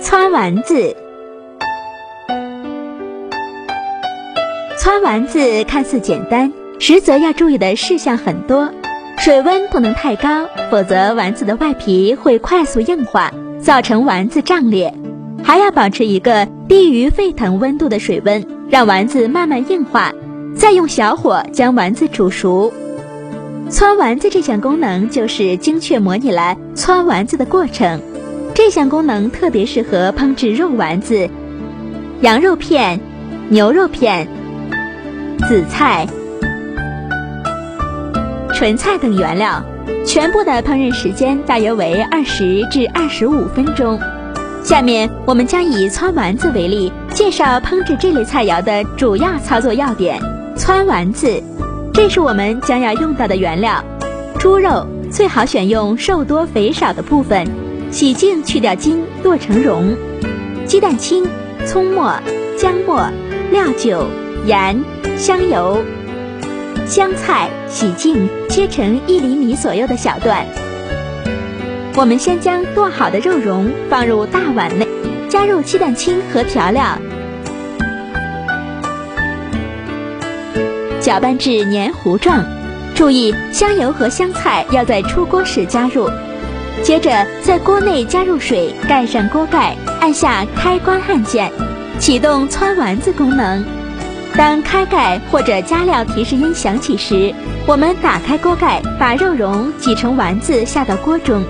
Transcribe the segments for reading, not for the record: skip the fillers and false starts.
汆丸子。汆丸子看似简单，实则要注意的事项很多。水温不能太高，否则丸子的外皮会快速硬化，造成丸子胀裂。还要保持一个低于沸腾温度的水温，让丸子慢慢硬化，再用小火将丸子煮熟。汆丸子这项功能就是精确模拟了汆丸子的过程。这项功能特别适合烹制肉丸子、羊肉片、牛肉片、紫菜、纯菜等原料，全部的烹饪时间大约为20至25分钟。下面我们将以汆丸子为例，介绍烹制这类菜肴的主要操作要点。汆丸子，这是我们将要用到的原料。猪肉最好选用瘦多肥少的部分，洗净去掉筋，剁成蓉。鸡蛋清、葱末、姜末、料酒、盐、香油。香菜洗净，切成1厘米左右的小段。我们先将剁好的肉蓉放入大碗内，加入鸡蛋清和调料，搅拌至黏糊状。注意，香油和香菜要在出锅时加入。接着在锅内加入水，盖上锅盖，按下开关按键，启动汆丸子功能。当开盖或者加料提示音响起时，我们打开锅盖，把肉蓉挤成丸子下到锅中。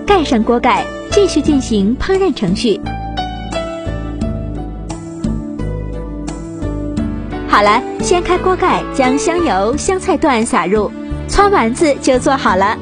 盖上锅盖，继续进行烹饪程序。好了，掀开锅盖，将香油、香菜段撒入，汆丸子就做好了。